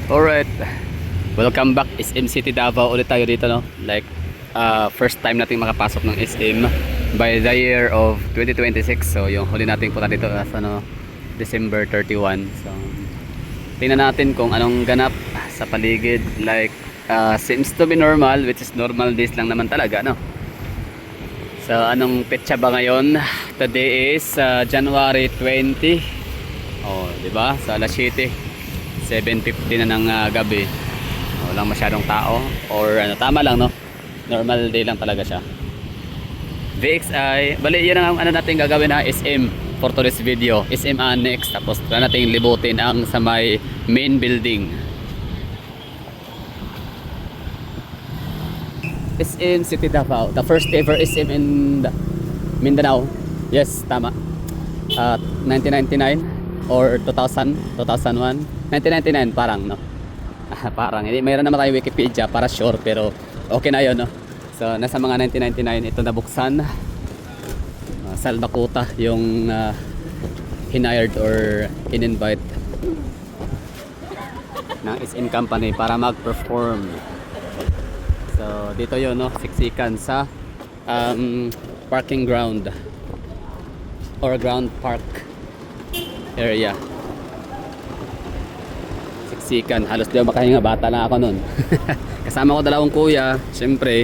Alright, welcome back SM City Davao ulit tayo dito, no? Like, first time nating makapasok ng SM by the year of 2026. So, yung huli nating punta dito as December 31. So, tingnan natin kung anong ganap sa paligid. Like, seems to be normal, which is normal days lang naman talaga, no? So, anong petsa ba ngayon? Today is January 20. Oh, di ba? Sa alas 7:50 na ng gabi. Walang masyadong tao or tama lang, no? Normal day lang talaga siya. VXI, bali yun ang natin gagawin na SM for today's video. SM Annex, tapos natin libutin ang sa may main building. SM City Davao, the first ever SM in Mindanao. Yes, tama. 1999 or 2000, 2001, 1999 parang, no? Parang, hindi, mayroon naman tayo Wikipedia para sure, pero okay na yun, no? So, nasa mga 1999 ito nabuksan. Salbakuta yung hinired or in-invite ng SM company para mag-perform. So, dito yun, no? Siksikan sa parking ground or ground park area. Siksikan, halos di ako makahinga, bata lang ako nun. Kasama ko dalawang kuya, syempre.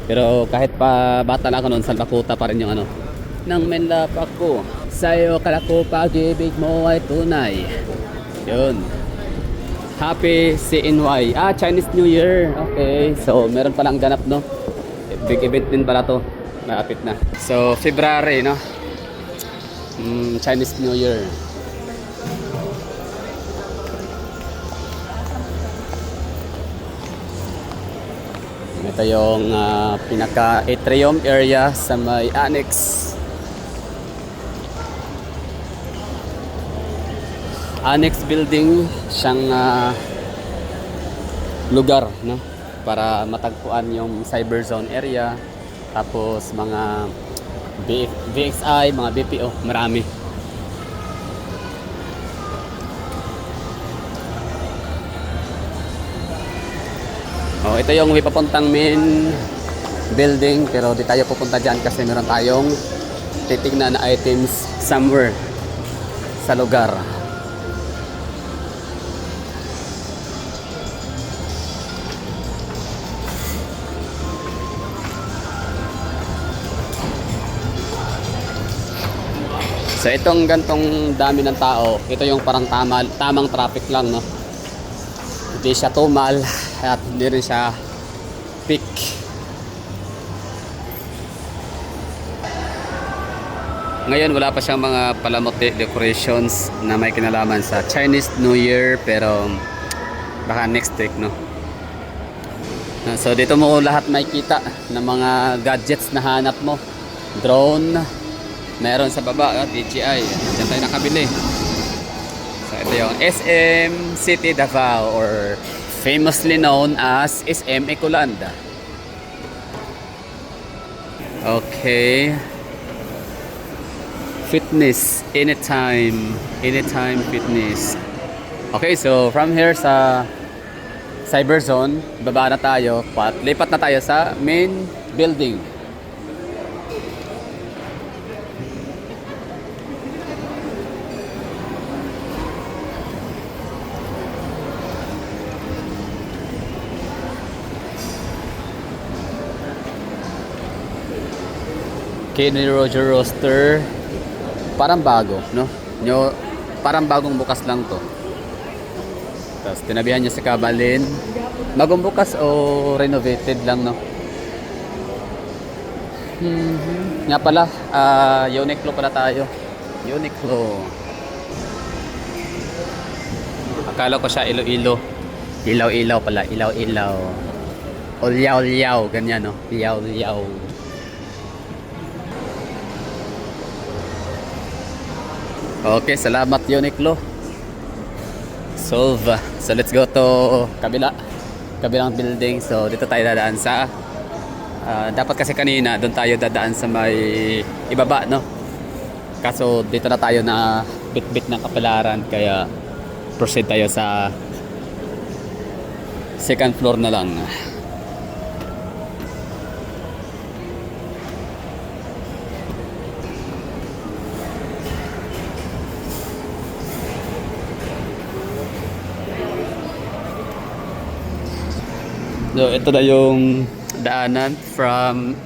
Pero kahit pa bata lang ako nun, salbakuta pa rin yung nang menlap ako sa'yo, kalako pag-ibig mo ay tunay. Yun. Happy CNY. Chinese New Year. Okay, so meron palang ganap, no? Big event din pala to. Malapit na. So, February, no? Chinese New Year. Ito yung pinaka-atrium area sa may annex. Annex building siyang lugar, no? Para matagpuan yung cyber zone area. Tapos mga VXI, mga BPO, marami. Oh, ito yung may papuntang main building, pero di tayo pupunta dyan kasi meron tayong titignan na items somewhere sa lugar. So itong gantong dami ng tao, ito yung parang tamang traffic lang, no? Hindi siya tumal at hindi rin siya peak. Ngayon wala pa siyang mga palamuti decorations na may kinalaman sa Chinese New Year, pero baka next week, no? So dito mo lahat makikita ng mga gadgets na hanap mo. Drone, meron sa baba, DJI. Diyan tayo nakabili. So ito yung SM City Davao, or famously known as SM Ecolanda. Okay. Fitness, anytime fitness. Okay, so from here sa cyber zone, baba na tayo, lipat na tayo sa main building. Kenny Roger Roaster, parang bago, no? Parang bagong bukas lang to. Tapos tinabihan niya sa Kabalin. Bagong bukas o renovated lang, no? Nga pala, Uniqlo pala tayo. Uniqlo. Akala ko siya Iloilo. Ilaw-ilaw pala, ilaw-ilaw. Ulyaw-ulyaw, ganyan, no? Ulyaw-ulyaw. Okay, salamat Uniqlo. Solve. So let's go to kabilang building. So dito tayo dadaan sa dapat kasi kanina doon tayo dadaan sa may ibaba, no? Kaso dito na tayo na bit-bit ng kapalaran, kaya proceed tayo sa Second floor na lang. So, ito na yung daanan from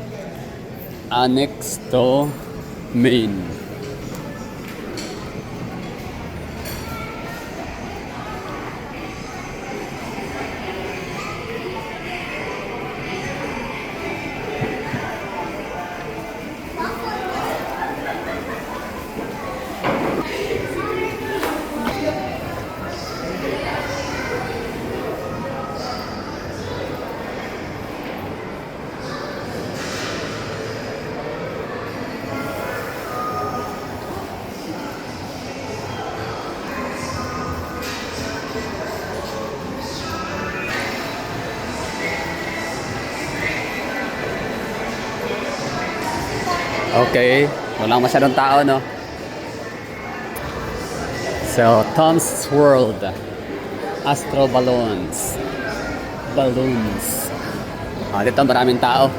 Annex to Main. Okay, walang masyadong tao, no? So, Tom's World, Astro Balloons. Dito maraming tao.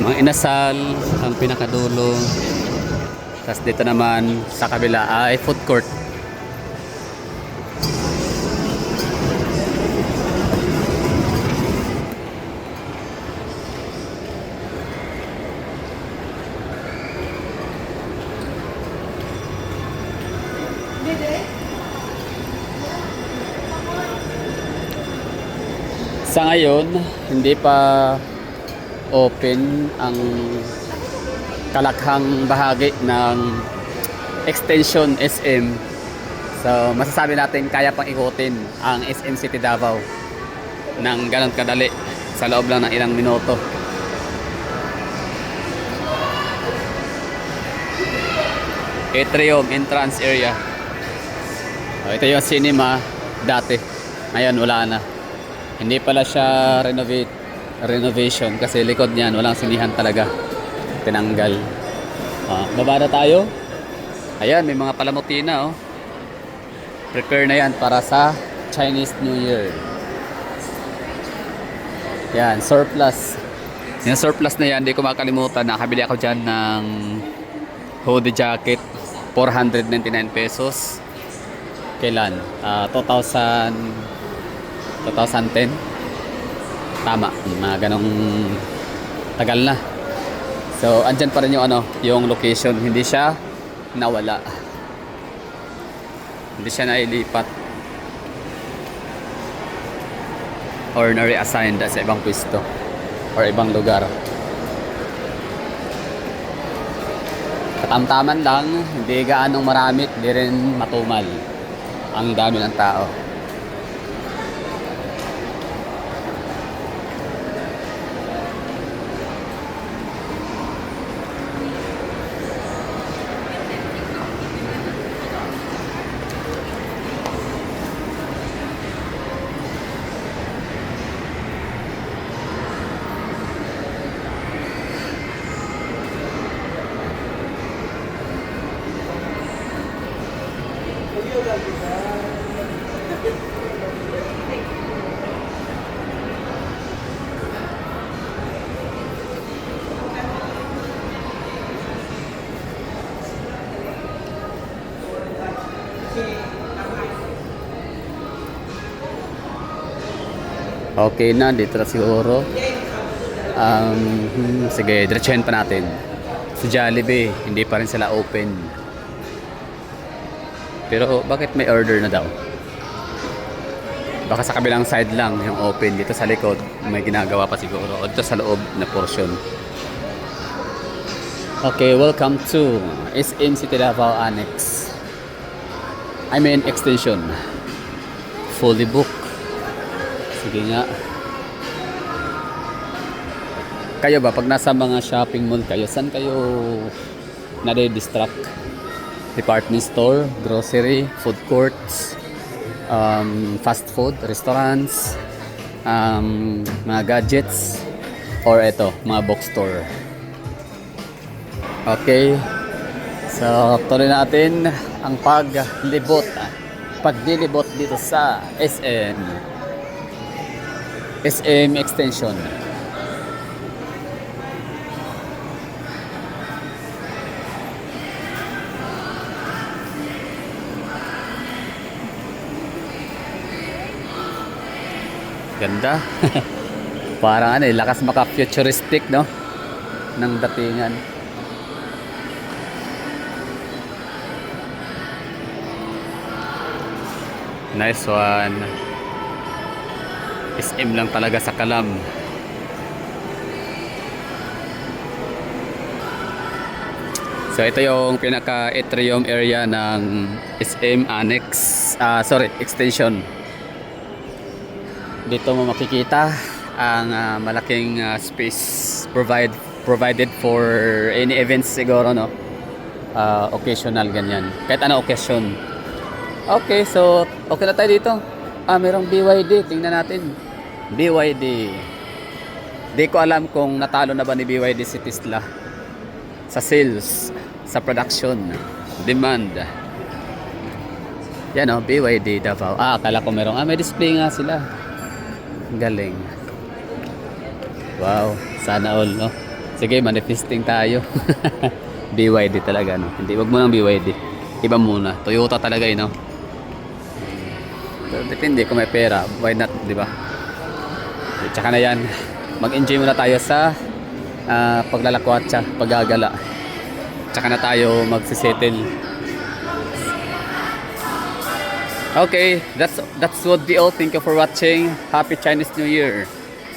Mga inasal ang pinakadulo. Tapos dito naman sa kabila ay food court. Sa ngayon, hindi pa open ang kalakhang bahagi ng extension SM. So masasabi natin kaya pang ikutin ang SM City Davao ng ganun kadali sa loob lang ng ilang minuto. Atrium entrance area. Ito yung cinema dati, ngayon wala na. Hindi pala siya renovation kasi likod niyan walang sinihan talaga, tinanggal. Baba na tayo. Ayan, may mga palamuti na, oh. Prepare na yan para sa Chinese New Year. Yan, surplus. Yung surplus na yan, hindi ko makalimutan, nakabili ako dyan ng hoodie jacket, 499 pesos. Kailan? 2010. Tama, mga ganong tagal na. So, andyan pa rin yung yung location, hindi siya nawala. Hindi siya nailipat or na-reassigned sa ibang pwesto or ibang lugar. Katamtaman lang, hindi gaanong marami, hindi rin matumal. Ang dami ng tao. Okay na, dito na siguro. Sige, diretsuhin pa natin. Sa Jollibee, hindi pa rin sila open. Pero bakit may order na daw? Baka sa kabilang side lang yung open. Dito sa likod may ginagawa pa siguro. O dito sa loob na portion. Okay, welcome to SM City Davao Annex. I mean extension. Fully booked. Sige nga. Kayo ba, pag nasa mga shopping mall kayo, saan kayo nade-distract? Department store, grocery, food courts, fast food, restaurants, mga gadgets, or ito, mga bookstore. Okay. So, tuloy natin ang paglibot dito sa SM Extension. Ganda. Parang ano, lakas maka-futuristic, no? Ng datingan. Nice one. SM lang talaga sa Kalam. So ito yung pinaka-atrium area ng SM Annex, Extension. Dito mo makikita ang malaking space provided for any events siguro, no? Occasional ganyan. Kahit ano occasion. Okay, so okay na tayo dito. Merong BYD, tingnan natin. BYD. Di ko alam kung natalo na ba ni BYD si Tesla sa sales, sa production, demand. Yan, BYD Davao. Akala ko merong may display nga sila. Galing. Wow, sana all, no? Sige, manifesting tayo. BYD talaga, no? Hindi, wag mo nang BYD. Iba muna. Toyota talaga, no? Pero depende kung may pera. Why not, di ba? Tsaka na yan. Mag-enjoy muna tayo sa paglalakwatsa, paggagala. Tsaka na tayo magsisettle. Okay, that's what the all. Thank you for watching. Happy Chinese New Year.